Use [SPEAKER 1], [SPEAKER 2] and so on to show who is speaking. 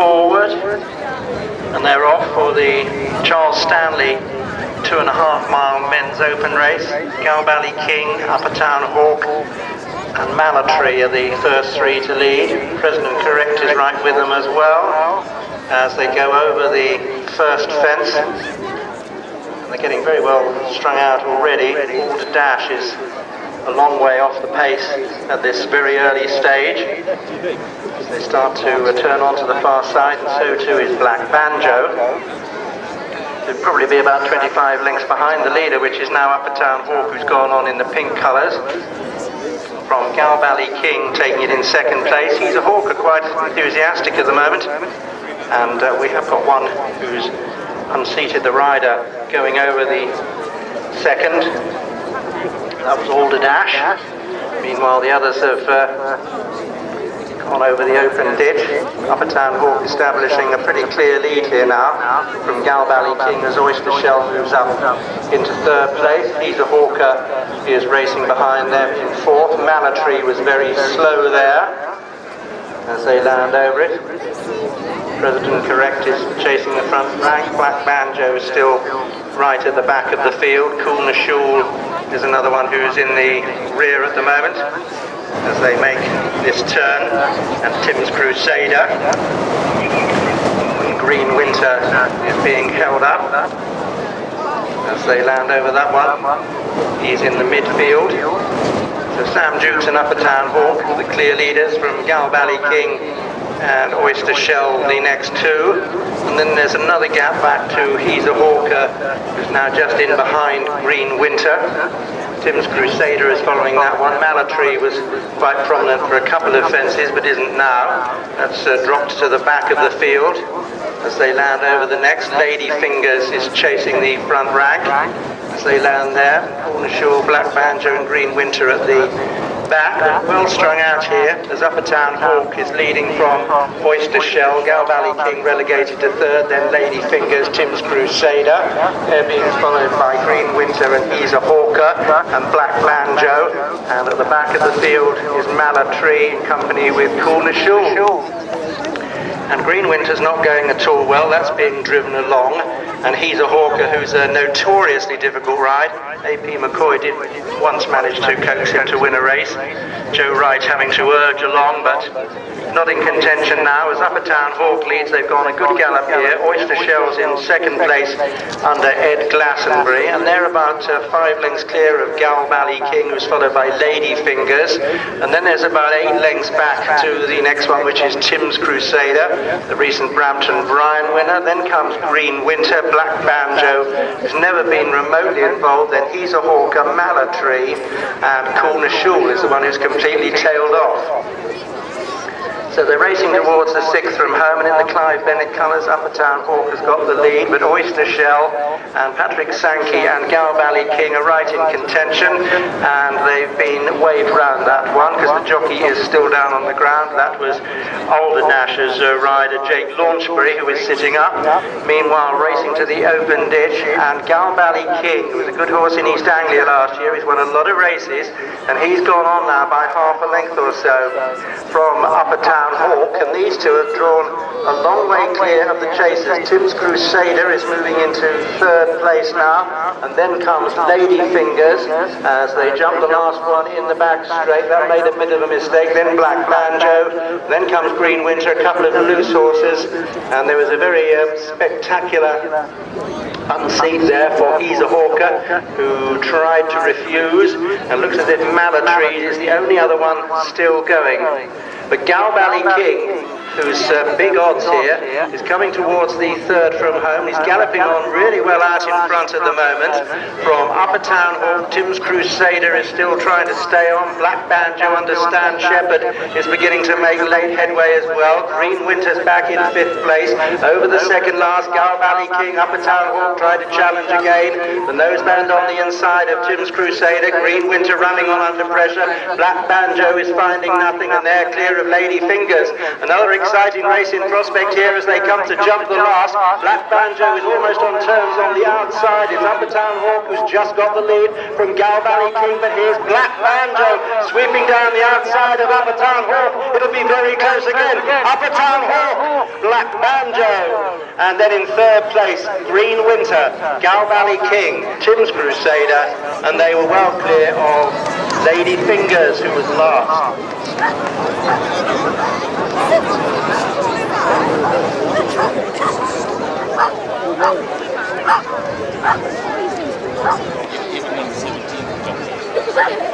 [SPEAKER 1] forward, and they're off for the Charles Stanley 2.5-mile men's open race. Galbally King, Uppertown Hawk and Malatree are the first three to lead. President Correct is right with them as well as they go over the first fence. And they're getting very well strung out already. All to Dash is a long way off the pace at this very early stage. They start to turn onto the far side, and so too is Black Banjo. They'll probably be about 25 lengths behind the leader, which is now Uppertown Hawk, who's gone on in the pink colours. From Galbally King taking it in second place. He's a hawker, quite enthusiastic at the moment. And we have got one who's unseated the rider going over the second. That was all to Dash. Meanwhile, the others have gone over the open ditch. Uppertown Hawk establishing a pretty clear lead here now from Galbally King as Oyster Shell moves up into third place. He's a hawker. He is racing behind them in fourth. Malatree was very slow there as they land over it. President Correct is chasing the front rank. Black Banjo is still right at the back of the field. Cool Nashul is another one who's in the rear at the moment as they make this turn, and Tim's Crusader. And Green Winter is being held up as they land over that one. He's in the midfield. So Sam Jukes and Uppertown Hawk, the clear leaders from Galbally King and Oyster Shell, the next two. And then there's another gap back to He's a Hawker, who's now just in behind Green Winter. Tim's Crusader is following that one. Malatree was quite prominent for a couple of fences, but isn't now. That's dropped to the back of the field as they land over the next. Lady Fingers is chasing the front rank as they land there. Cornershaw, Black Banjo and Green Winter at the back, well strung out here as Uppertown Hawk is leading from Oyster Shell. Galbally King relegated to third, then Lady Fingers, Tim's Crusader. They're being followed by Green Winter and He's a Hawker and Black Banjo. And at the back of the field is Malatree in company with Cornershaw. And Green Winter's not going at all well. That's being driven along. And He's a Hawker, who's a notoriously difficult ride. A.P. McCoy did once manage to coax him to win a race. Joe Wright having to urge along, but not in contention now. As Uppertown Hawk leads, they've gone a good gallop here. Oyster Shell's in second place under Ed Glastonbury, and they're about 5 lengths clear of Galbally King, who's followed by Lady Fingers. And then there's about 8 lengths back to the next one, which is Tim's Crusader, the recent Brampton Bryan winner. Then comes Green Winter, Black Banjo, who's never been remotely involved. Then He's a Hawker, Malatree, and Cornershaw is the one who's completely tailed off. So they're racing towards the sixth from home, and in the Clive Bennett colours, Uppertown Hawk has got the lead, but Oyster Shell and Patrick Sankey and Galbally King are right in contention, and they've been waved round that one because the jockey is still down on the ground. That was Older Dash's rider Jake Launchbury, who is sitting up. Meanwhile, racing to the open ditch, and Galbally King, who was a good horse in East Anglia last year, he's won a lot of races, and he's gone on now by half a length or so from Uppertown Hawk, and these two have drawn a long way clear of the chasers. Tim's Crusader is moving into third place now, and then comes Lady Fingers as they jump the last one in the back straight. That made a bit of a mistake. Then Black Banjo, then comes Green Winter, a couple of loose horses, and there was a very spectacular unseat there for He's a Hawker, who tried to refuse, and looks as if Malatree is the only other one still going. But Galbally King, who's big odds here, is coming towards the third from home. He's galloping on really well out in front at the moment. From Uppertown Hawk, Tim's Crusader is still trying to stay on. Black Banjo under Stan Shepherd is beginning to make late headway as well. Green Winter's back in fifth place. Over the second last, Galbally King, Uppertown Hawk tried to challenge again. The noseband on the inside of Tim's Crusader. Green Winter running on under pressure. Black Banjo is finding nothing, and they're clear of Lady Fingers. Another exciting race in prospect here as they come to jump the last. Black Banjo is almost on terms on the outside. It's Uppertown Hawk who's just got the lead from Gal Valley King, but here's Black Banjo sweeping down the outside of Uppertown Hawk. It'll be very close again. Uppertown Hawk, Black Banjo. And then in third place, Green Winter, Gal Valley King, Tim's Crusader, and they were well clear of Lady Fingers, who was last.
[SPEAKER 2] Even on the 17th.